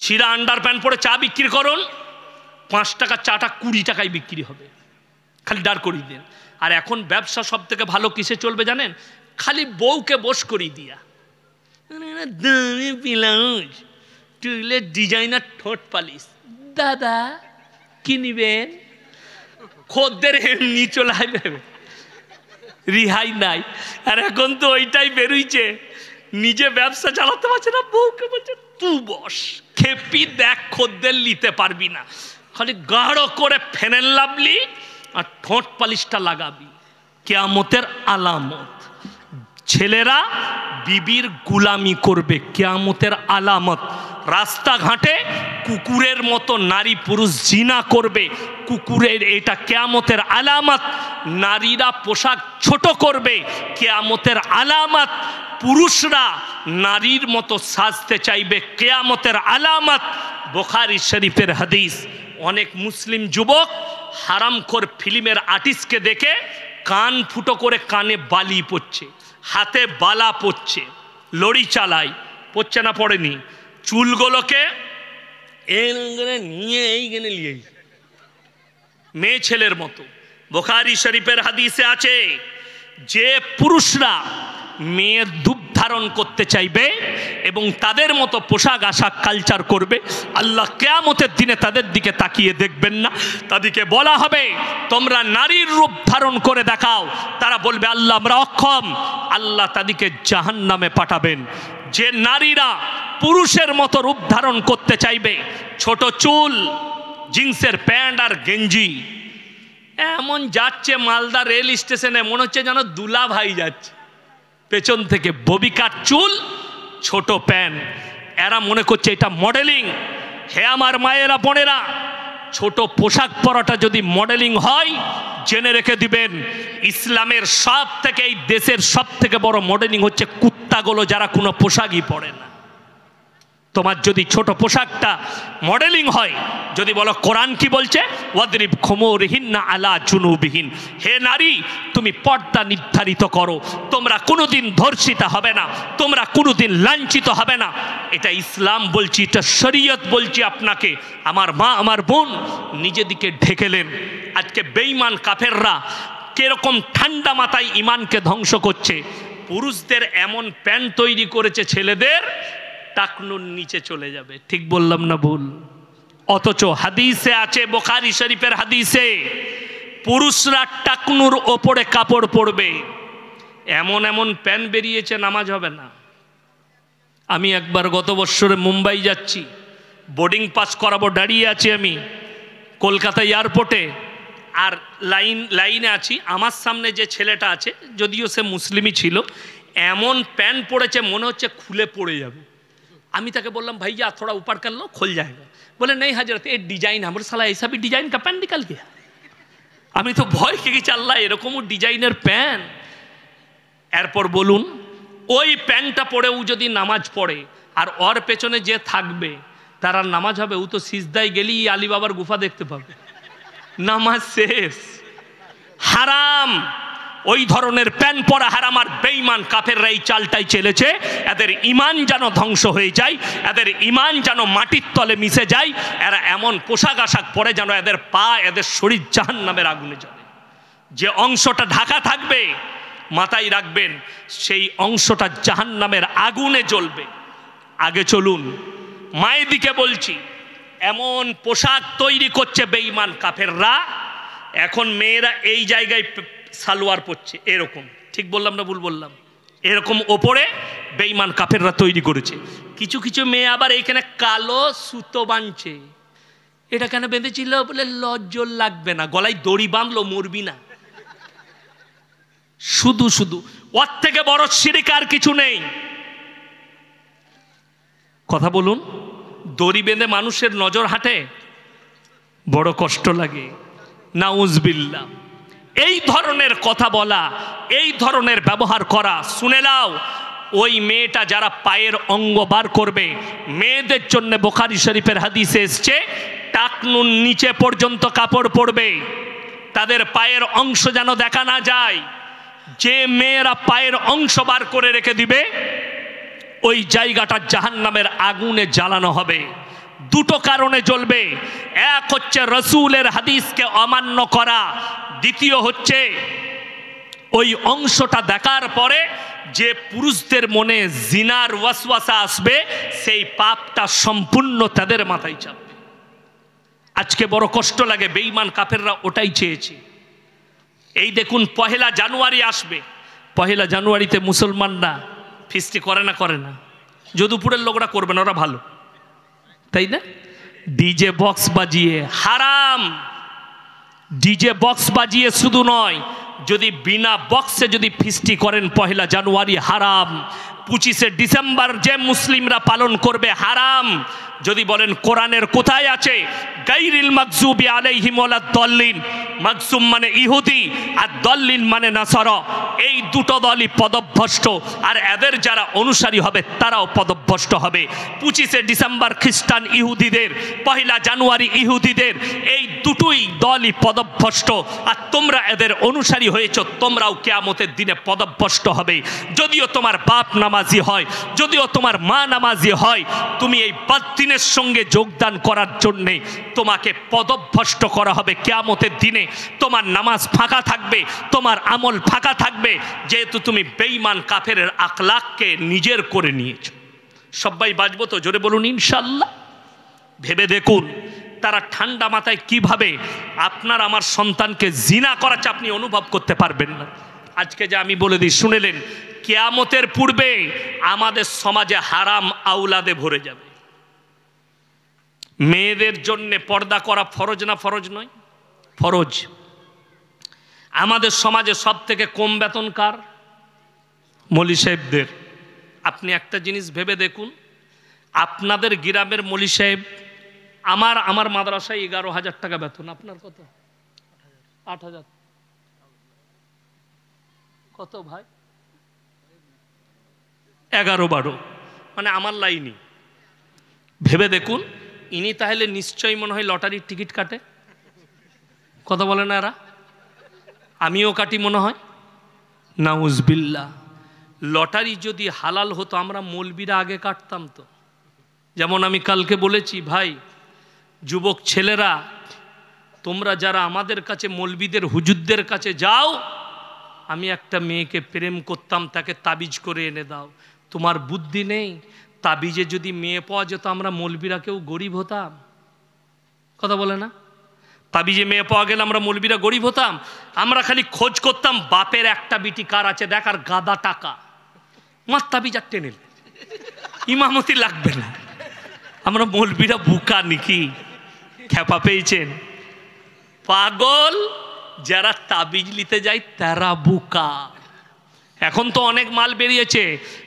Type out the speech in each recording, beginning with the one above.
শিরা under pant পরে চা বিক্রি করুন, 5 টাকা চাটা 20 টাকায় বিক্রি হবে, খালি দাঁড় করিয়ে দেন। আর এখন ব্যবসা সব থেকে ভালো কিসে চলবে জানেন? খালি বউকে বস করিয়ে দিয়া, দামি ব্লাউজ, চুলের ডিজাইনার ঠোঁট পালিশ, দাদা কি নিবেন? খদ্দের এমনি চলে আসবে, রিহাই নাই। আর এখন তো ওইটাই বেরোইছে, নিজে ব্যবসা চালাতে পারছে না, বউকে বলছে তুই বস, খেপি দেখ খদ্দের নিতে পারবি না, খালি গাঢ় করে ফেনেল লাভলি আর ঠোঁট পালিশটা লাগাবি। কিয়ামতের আলামত। ছেলেরা বিবির গুলামি করবে, কিয়ামতের আলামত। রাস্তাঘাটে কুকুরের মতো নারী পুরুষ জিনা করবে, কুকুরের, এটা কিয়ামতের আলামত। নারীরা পোশাক ছোট করবে, কিয়ামতের আলামত। পুরুষরা নারীর মতো সাজতে চাইবে, কিয়ামতের আলামত। বুখারী শরীফের হাদিস। অনেক মুসলিম যুবক হারামখোর ফিল্মের আর্টিস্টকে দেখে কান ফুটো করে কানে বালি পড়ছে, হাতে বালা পড়ছে, লড়ি চালায়, পড়ছে না পড়েনি, চুলগুলোকে নিয়ে এইখানে নিয়ে মেয়ে ছেলের মতো। বুখারী শরীফের হাদিসে আছে, যে পুরুষরা মেয়ের রূপ ধারণ করতে চাইবে এবং তাদের মতো পোশাক আশাক কালচার করবে, আল্লাহ কিয়ামতের দিনে তাদের দিকে তাকিয়ে দেখবেন না। তাদেরকে বলা হবে তোমরা নারীর রূপ ধারণ করে দেখাও, তারা বলবে আল্লাহ আমরা অক্ষম, আল্লাহ তাদেরকে জাহান্নামে পাঠাবেন। যে নারীরা পুরুষের মতো রূপ ধারণ করতে চাইবে, ছোট চুল, জিন্সের প্যান্ট আর গেঞ্জি, এমন যাচ্ছে মালদা রেল স্টেশনে মনে হচ্ছে যেন দুলা ভাই যাচ্ছে, পেছন থেকে ববিকার চুল, ছোট প্যান্ট, এরা মনে করছে এটা মডেলিং। হে আমার মায়েরা বোনেরা, ছোট পোশাক পরাটা যদি মডেলিং হয়, জেনে রেখে দিবেন ইসলামের সব থেকে, এই দেশের সব থেকে বড় মডেলিং হচ্ছে কুত্তাগুলো যারা কোনো পোশাকই পরে না। তোমার যদি ছোট পোশাকটা মডেলিং হয়, যদি বলো কোরআন কি বলছে, ওয়াদরিব খুমুরহিন্না আলা জুনুবিহিন, হে নারী তুমি পর্দা নির্ধারিত করো, তোমরা কোনোদিন ধর্ষিতা হবে না, তোমরা কোনোদিন লাঞ্ছিত হবে না। এটা ইসলাম বলছি, এটা শরীয়ত বলছি আপনাকে। আমার মা আমার বোন নিজেদিকে ঢেকেলেন। আজকে বেঈমান কাফেররা কিরকম ঠান্ডা মাথায় ইমানকে ধ্বংস করছে। পুরুষদের এমন প্যান্ট তৈরি করেছে ছেলেদের টাকনুর নিচে চলে যাবে, ঠিক বললাম না ভুল? অথচ হাদিসে আছে, বুখারী শরীফের হাদিসে, পুরুষরা টাকনুর ওপরে কাপড় পরবে। এমন এমন প্যান্ট বেরিয়েছে নামাজ হবে না। আমি একবার গত বছরে মুম্বাই যাচ্ছি, বোর্ডিং পাস করাবো, দাঁড়িয়ে আছি আমি কলকাতা এয়ারপোর্টে, আর লাইনে আছি। আমার সামনে যে ছেলেটা আছে, যদিও সে মুসলিমই ছিল, এমন প্যান্ট পরেছে মনে হচ্ছে খুলে পড়ে যাবে। আমি তাকে বললাম ভাইয়া থোড়া ऊपर कर लो, खुल जाएगा। बोले नहीं हजरत ये डिजाइन है। साला ऐसा भी डिजाइन का पैंट निकल गया। আমি তো ভয় খেয়ে চাল না, এরকমও ডিজাইনের প্যান্ট। এরপর বলুন, ওই প্যান্টটা পরেও যদি নামাজ পড়ে আর ওর পেছনে যে থাকবে তার আর নামাজ হবে? ও তো সিজদায় গেলেই আলী বাবার গুফা দেখতে পাবে, নামাজ শেষ। হারাম, ওই ধরনের প্যান্ট পরা হারাম। আর বেঈমান কাফেররা এই চালটাই চলেছে, এদের ইমান যেন ধ্বংস হয়ে যায়, এদের ইমান যেন মাটির তলে মিশে যায়। এরা এমন পোশাক আশাক পরে যেন এদের পা, এদের শরীর জাহান্নামের আগুনে জ্বলে। যে অংশটা ঢাকা থাকবে মাথায় রাখবেন, সেই অংশটা জাহান্নামের আগুনে জ্বলবে। আগে চলুন, মায়ের দিকে বলছি, এমন পোশাক তৈরি করছে বেঈমান কাফেররা। এখন মেয়েরা এই জায়গায় সালোয়ার পরছে এরকম, ঠিক বললাম না ভুল বললাম? এরকম ওপরে বেঈমান কাফেররা তৈরি করেছে। কিছু কিছু মেয়ে আবার এইখানে কালো সুতো বাঁধছে। এটা কেন বেঁধেছিল? বলে লজ্জা লাগবে না, গলায় দড়ি বাঁধলো, মরবি না। শুধু শুধু ওর থেকে বড় শিরক আর কিছু নেই। কথা বলুন, দড়ি বেঁধে মানুষের নজর হাঁটে, বড় কষ্ট লাগে। নাউজবিল্লাহ। এই ধরনের কথা বলা, এই ধরনের ব্যবহার করা, শুনে নাও, ওই মেয়েটা যারা পায়ের অঙ্গ বার করবে, মেয়েদের জন্য বুখারী শরীফের হাদিসে এসছে টাকনুন নিচে পর্যন্ত কাপড় পরবে, তাদের পায়ের অংশ যেন দেখা না যায়। যে মেয়েরা পায়ের অংশ বার করে রেখে দিবে, ওই জায়গাটা জাহান্নামের আগুনে জ্বালানো হবে। দুটো কারণে জ্বলবে। এক হচ্ছে রসুলের হাদিসকে অমান্য করা, দ্বিতীয় হচ্ছে ওই অংশটা দেখার পরে যে পুরুষদের মনে জিনার ওয়াসওয়াসা আসবে, সেই পাপটা সম্পূর্ণ তাদের মাথায় চাপবে। আজকে বড় কষ্ট লাগে, বেঈমান কাফেররা ওটাই চেয়েছে। এই দেখুন, 1 জানুয়ারি আসবে, 1 জানুয়ারিতে মুসলমানরা ফিস্টি করে না? করে না? যদুপুরের লোকরা করবে না, ওরা ভালো, তাই না? ডিজে বক্স বাজিয়ে হারাম। ডিজে বক্স বাজিয়ে শুধু নয়, যদি বিনা বক্সে যদি ফিস্টি করেন 1 জানুয়ারি হারাম। 25শে ডিসেম্বর যে মুসলিমরা পালন করবে হারাম। যদি বলেন কোরআনের কোথায় আছে গায়রিল মাগজুবি আলাইহিম ওয়ালাদ দাল্লিন, মাগজুম মানে ইহুদি আর দাল্লিন মানে নাসারা, এই দুটো দলই পদভ্রষ্ট, আর এদের যারা অনুসারী হবে তারাও পদভ্রষ্ট হবে। 25শে ডিসেম্বর খ্রিস্টান ইহুদিদের, 1 জানুয়ারি ইহুদিদের, এই দুটোই দলই পদভ্রষ্ট। আর তোমরা এদের অনুসারী হয়েছ, তোমরাও কিয়ামতের দিনে পদভ্রষ্ট হবে। যদিও তোমার বাপ নামাজি হয়, যদিও তোমার মা নামাজি হয়, তুমি এই বাতিলের সঙ্গে যোগদান করার জন্যে তোমাকে পদভ্রষ্ট করা হবে কিয়ামতের দিনে। তোমার নামাজ ফাঁকা থাকবে, তোমার আমল ফাঁকা থাকবে, যেহেতু তুমি বেঈমান কাফেরের আখলাককে নিজের করে নিয়েছো। সবাই বাজবো তো? জোরে বলুন ইনশাআল্লাহ। ভেবে দেখুন তারা ঠান্ডা মাথায় কিভাবে আপনার আমার সন্তানকে জিনা করাচ্ছে, আপনি অনুভব করতে পারবেন না। আজকে যে আমি বলে দিই, শুনেলেন, কিয়ামতের পূর্বে আমাদের সমাজে হারাম আওলাদে ভরে যাবে। মেয়েদের জন্য পর্দা করা ফরজ না ফরজ নয়? ফরজ। আমাদের সমাজে সব থেকে কম বেতন কার? মৌলী সাহেবদের। আপনি একটা জিনিস ভেবে দেখুন, আপনাদের গ্রামের মৌলী সাহেব, আমার মাদ্রাসায় 11,000 টাকা বেতন, আপনার কত? 8,000। কত ভাই? 11-12, মানে আমার লাইনই। ভেবে দেখুন, ইনি তাহলে নিশ্চয়ই মনে হয় লটারির টিকিট কাটে। কথা বলে না এরা? আমিও কাটি মনে হয়। নাউজবিল্লাহ। লটারি যদি হালাল হতো আমরা মৌলবীরা আগে কাটতাম তো। যেমন আমি কালকে বলেছি, ভাই যুবক ছেলেরা, তোমরা যারা আমাদের কাছে মৌলবীদের হুজুরদের কাছে যাও, আমি একটা মেয়েকে প্রেম করতাম, তাকে তাবিজ করে এনে দাও। তোমার বুদ্ধি নেই? তাবিজে যদি মেয়ে পাওয়া যেত, আমরা মৌলবীরা কেউ গরিব হতাম? কথা বলে না? তাবিজে মেয়ে পাওয়া গেলে আমরা মৌলবীরা গরিব হতাম? আমরা খালি খোঁজ করতাম বাপের একটা বিটি কার আছে দেখ, আর গাদা টাকা, মার তাবিজ আর টেনে, ইমামতি লাগবে না। আমরা মৌলবীরা বুকা নাকি? খেপা পেয়েছেন? পাগল যারা তাবিজ নিতে যায় তারা বুকা। এখন তো অনেক মাল বেরিয়েছে,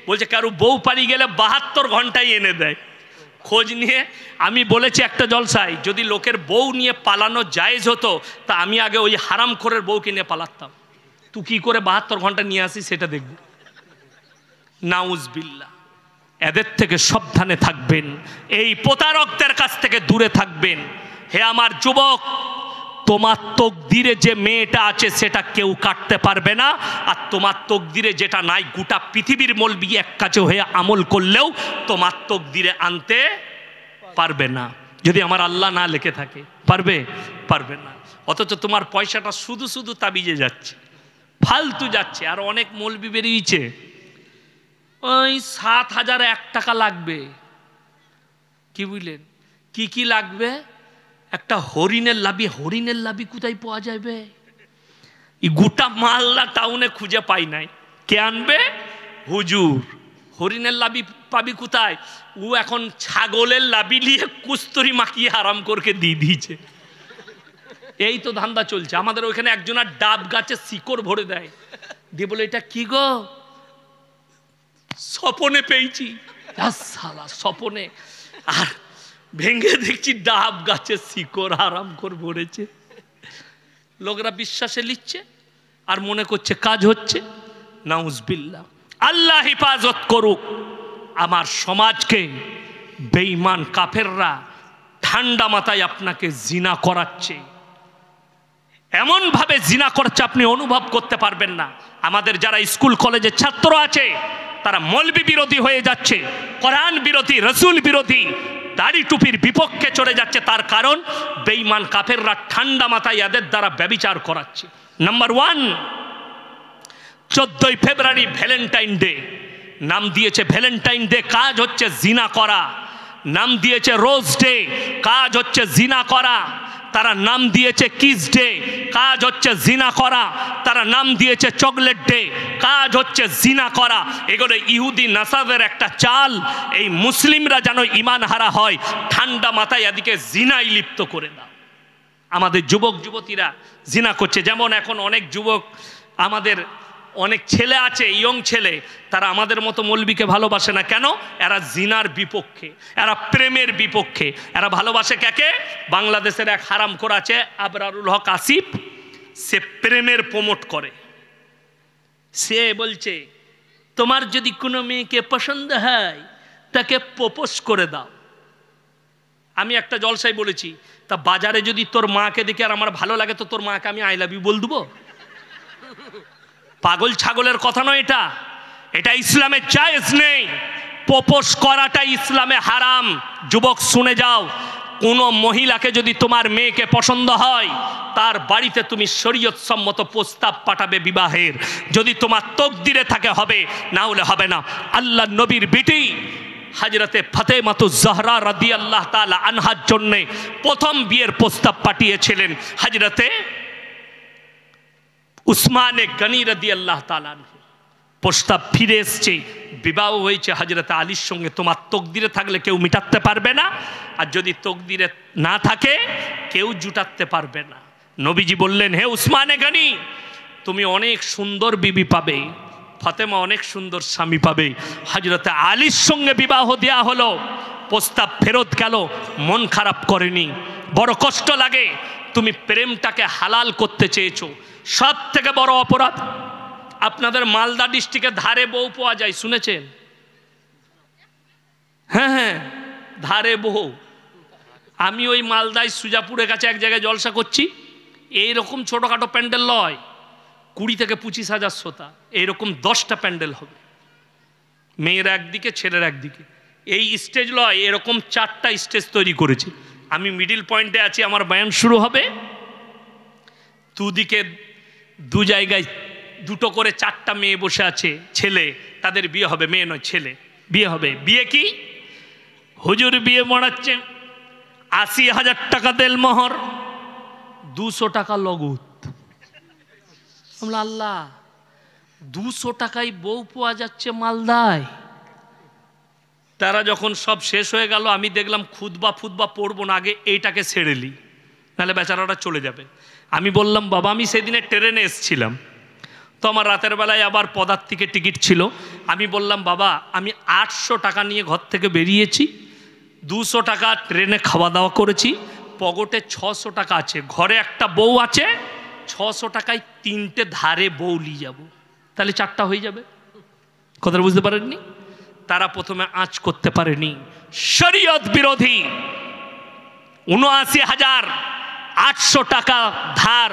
বলছে কারো বউ পালিয়ে গেলে 72 ঘন্টায় এনে দেয়। খোঁজ নিয়ে আমি বলেছি একটা জলসায়, যদি লোকের বউ নিয়ে পালানো জায়েজ হতো, তা আমি আগে ওই হারামখোরের বউকে নিয়ে পালাতাম। তুই কি করে 72 ঘন্টা নিয়ে আসিস সেটা দেখব। নাউজবিল্লাহ। এদের থেকে সাবধানে থাকবেন, এই প্রতারকদের কাছ থেকে দূরে থাকবেন। হে আমার যুবক, তোমার তকদিরে যে মেয়েটা আছে সেটা কেউ কাটতে পারবে না, আর তোমার তকদিরে যেটা নাই গোটা পৃথিবীর মৌলবি এক কাছে হয়ে আমল করলেও তোমার তকদিরে আনতে পারবে না, যদি আমার আল্লাহ না লিখে থাকে। পারবে? পারবে না। অথচ তোমার পয়সাটা শুধু শুধু তাবিজে যাচ্ছে, ফালতু যাচ্ছে। আর অনেক মৌলবি বেরিয়েছে, ওই 7,001 টাকা লাগবে। কি বুঝলেন? কি কি লাগবে? একটা হরিণের লাবি। হরিণের লাবি কোথায় পাওয়া যাবে? এই গোটা মালদা টাউনে খুঁজে পাই নাই। কে আনবে? হুজুর। হরিণের লাবি পাবি কোথায়? ও এখন ছাগলের লাবি নিয়ে কুস্তরি মাখিয়ে আরাম করকে দিয়ে দিয়েছে। এই তো ধান্দা চলছে। আমাদের ওইখানে একজনের ডাব গাছে শিকড় ভরে দেয়, দিয়ে বলে এটা কি গো? স্বপনে পেয়েছি। সালা স্বপনে। আর ভেঙে দেখছি ডাব গাছে শিকড় আরাম করে ভরেছে। লোকরা বিশ্বাসে লিখছে আর মনে করছে কাজ হচ্ছে। নাউজবিল্লাহ। আল্লাহ হেফাজত করুক আমার সমাজকে। বেঈমান কাফেররা ঠান্ডা মাথায় আপনাকে জিনা করাচ্ছে, এমন ভাবে জিনা করছে আপনি অনুভব করতে পারবেন না। আমাদের যারা স্কুল কলেজের ছাত্র আছে তারা মৌলবি বিরোধী হয়ে যাচ্ছে, কোরআন বিরোধী, রসুল বিরোধী। দাড়ি টুপির বিপক্ষে চলে যাচ্ছে, তার কারণ বেঈমান কাফেররা ঠান্ডা মাথায় এদের দ্বারা ব্যভিচার করাচ্ছে। নাম্বার 1, 14ই ফেব্রুয়ারি ভ্যালেন্টাইন ডে, নাম দিয়েছে ভ্যালেন্টাইন ডে, কাজ হচ্ছে জিনা করা। নাম দিয়েছে রোজ ডে, কাজ হচ্ছে জিনা করা। তারা নাম দিয়েছে কিস ডে, কাজ হচ্ছে জিনা করা। তারা নাম দিয়েছে চকলেট ডে, কাজ হচ্ছে জিনা করা। এগুলো ইহুদি নাসাদের একটা চাল, এই মুসলিমরা যেন ইমান হারা হয়, ঠান্ডা মাথায় এদিকে জিনাই লিপ্ত করে দাও। আমাদের যুবক যুবতীরা জিনা করছে। যেমন এখন অনেক যুবক, আমাদের অনেক ছেলে আছে, ইয়ং ছেলে, তারা আমাদের মতো মৌলবীকে ভালোবাসে না। কেন? এরা জিনার বিপক্ষে, এরা প্রেমের বিপক্ষে। এরা ভালোবাসে কাকে? বাংলাদেশের এক হারামখোর আছে আবরারুল হক আসিফ, সে প্রেমের প্রমোট করে। সে বলছে তোমার যদি কোনো মেয়েকে পছন্দ হয় তাকে প্রপোজ করে দাও। আমি একটা জলসায় বলেছি, তা বাজারে যদি তোর মাকে দেখে আর আমার ভালো লাগে তো তোর মাকে আমি আই লাভ ইউ বল দেবো? পাগল ছাগলের কথা নয় এটা, এটা ইসলামে জায়েজ নেই। প্রপোজ করাটা ইসলামে হারাম। যুবক শুনে যাও, কোনো মহিলাকে যদি তোমার মেয়েকে পছন্দ হয়, তার বাড়িতে তুমি শরীয়ত সম্মত প্রস্তাব পাঠাবে বিবাহের। যদি তোমার তকদিরে থাকে হবে, না হলে হবে না। আল্লাহ নবীর বিটি হযরতে ফাতেমাতুজ জাহরা রাদিয়াল্লাহু তাআলা আনহার জন্য প্রথম বিয়ের প্রস্তাব পাঠিয়েছিলেন হযরতে উসমানে গনি রাদিয়াল্লাহু তাআলা। প্রস্তাব ফিরে এসছে, বিবাহ হয়েছে হযরতে আলীর সঙ্গে। তোমার তকদিরে থাকলে কেউ মিটাতে পারবে না, আর যদি তকদিরে না থাকে কেউ জুটাতে পারবে না। নবীজি বললেন, হে উসমানে গনি, তুমি অনেক সুন্দর বিবি পাবে, ফাতেমা অনেক সুন্দর স্বামী পাবে। হযরতে আলীর সঙ্গে বিবাহ দেয়া হলো, প্রস্তাব ফেরত গেল। মন খারাপ করেনি, বড় কষ্ট লাগে। তুমি প্রেমটাকে হালাল করতে চেয়েছো। সব থেকে বড় অপরাধ, আপনাদের মালদা ডিস্ট্রিক্টে ধারে বউ পাওয়া যায়, শুনেছেন? হ্যাঁ হ্যাঁ, ধারে বউ। আমি ওই মালদায় সুজাপুরের কাছে এক জায়গায় জলসা করছি, এইরকম ছোটোখাটো প্যান্ডেল লয়, 20 থেকে 25,000 শ্রোতা, এইরকম 10টা প্যান্ডেল হবে, মেয়ের একদিকে ছেলের একদিকে। এই স্টেজ লয়, এরকম 4টা স্টেজ তৈরি করেছে। আমি মিডিল পয়েন্টে আছি, আমার বয়ান শুরু হবে। দুদিকে দু জায়গায় 2টো করে 4টা মেয়ে বসে আছে, ছেলে, তাদের বিয়ে হবে। মেয়ে নয়, ছেলে বিয়ে হবে। বিয়ে কি? হুজুর বিয়ে মরাচ্ছে, 80,000 টাকা দেলমোহর, 200 টাকা লগত। আল্লাহ, 200 টাকায় বউ পাওয়া যাচ্ছে মালদায়। তারা যখন সব শেষ হয়ে গেল, আমি দেখলাম খুতবা পড়বো না, আগে এইটাকে ছেড়ে লি, নাহলে বেচারাটা চলে যাবে। আমি বললাম, বাবা আমি সেদিনে ট্রেনে এসেছিলাম, তো আমার রাতের বেলায় আবার পদার্থিকের টিকিট ছিল। আমি বললাম, বাবা আমি 800 টাকা নিয়ে ঘর থেকে বেরিয়েছি, 200 টাকা ট্রেনে খাওয়া দাওয়া করেছি, পকেটে 600 টাকা আছে, ঘরে একটা বউ আছে, 600 টাকায় 3টে ধারে বউ নিয়ে যাব, তাহলে 4টা হয়ে যাবে। কথাটা বুঝতে পারেননি? তারা প্রথমে আঁচ করতে পারেনি। শরীয়ত বিরোধী 79,800 টাকা ধার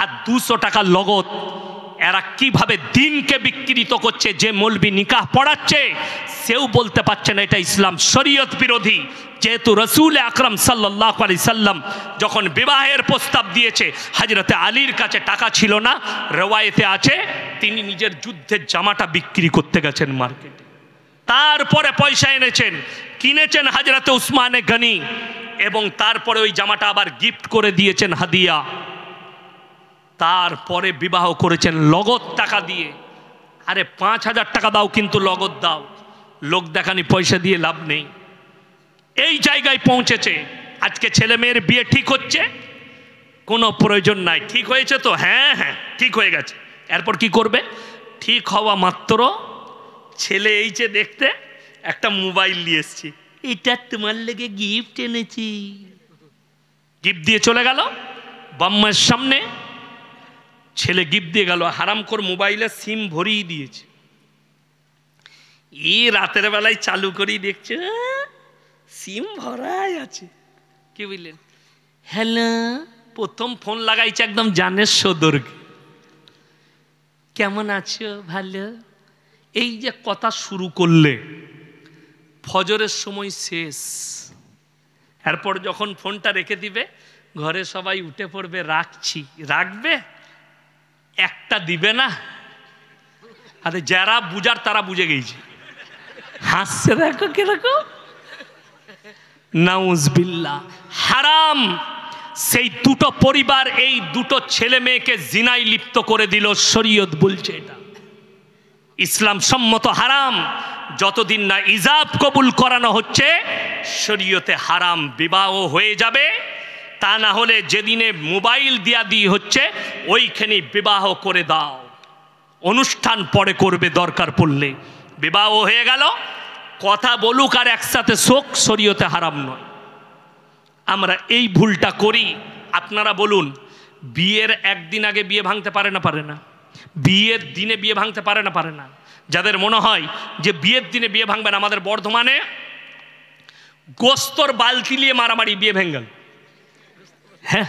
আর 200 টাকা লগত। এরা কিভাবে দিনকে বিকৃত করছে। যে মৌলবি নিকাহ পড়াচ্ছে সেও বলতে পারছে না এটা ইসলাম। শরীয়ত বিরোধী। যেহেতু রসুল আকরাম সাল্লাল্লাহু আলাইহি সাল্লাম যখন বিবাহের প্রস্তাব দিয়েছে, হযরতে আলীর কাছে টাকা ছিল না, রওয়ায়েতে আছে তিনি নিজের যুদ্ধের জামাটা বিক্রি করতে গেছেন মার্কেটে, তারপরে পয়সা এনেছেন, কিনেছেন হযরতে উসমানে গনি, এবং তারপরে ওই জামাটা আবার গিফট করে দিয়েছেন হাদিয়া। তারপরে বিবাহ করেছেন লগত টাকা দিয়ে। আরে 5,000 টাকা দাও, কিন্তু লগত দাও, লোক দেখানি পয়সা দিয়ে লাভ নেই। এই জায়গায় পৌঁছেছে। আজকে ছেলে মেয়ের বিয়ে ঠিক হচ্ছে, কোনো প্রয়োজন নাই। ঠিক হয়েছে তো? হ্যাঁ হ্যাঁ ঠিক হয়ে গেছে। এরপর কি করবে? ঠিক হওয়া মাত্র ছেলে এই যে দেখতে একটা মোবাইল নিয়ে এসছি, এটা তোমার লেগে গিফট এনেছি, গিফট দিয়ে চলে গেল বাম্মার সামনে। ছেলে গিফট দিয়ে গেল, হারামখোর মোবাইলে সিম ভরিয়ে দিয়েছে। এই রাতের বেলায় চালু করেই দেখছে সিম ভরাই আছে। কি বুঝলেন? হ্যালো, প্রথম ফোন লাগাইছে একদম জানের সদর্গে, কেমন আছো? ভালো। এই যে কথা শুরু করলে, ফজরের সময় শেষ, এরপর যখন ফোনটা রেখে দিবে, ঘরে সবাই উঠে পড়বে, রাখছি। রাখবে, একটা দিবে না। আরে যারা বুঝার তারা বুঝে গেছে। হাসছে দেখো কিরকম, নাউজবিল্লাহ। হারাম। সেই দুটো পরিবার, এই দুটো ছেলে মেয়েকে জিনায় লিপ্ত করে দিল। শরীয়ত বলছে এটা ইসলাম সম্মত হারাম। যতদিন না ইজাব কবুল করানো হচ্ছে, শরীয়তে হারাম। বিবাহ হয়ে যাবে, তা না হলে যেদিনে মোবাইল দিয়া দিয়ে হচ্ছে ওইখানে বিবাহ করে দাও, অনুষ্ঠান পরে করবে দরকার পড়লে। বিবাহ হয়ে গেল, কথা বলুক আর একসাথে শোক, শরীয়তে হারাম নয়। আমরা এই ভুলটা করি। আপনারা বলুন, বিয়ের একদিন আগে বিয়ে ভাঙতে পারে না পারে না? বিয়ের দিনে বিয়ে ভাঙতে পারে না পারে না? যাদের মনে হয় যে বিয়ের দিনে বিয়ে ভাঙবেন, আমাদের বর্ধমানে গোস্তর বালতি নিয়ে মারামারি, বিয়ে ভেঙে গেল। হ্যাঁ,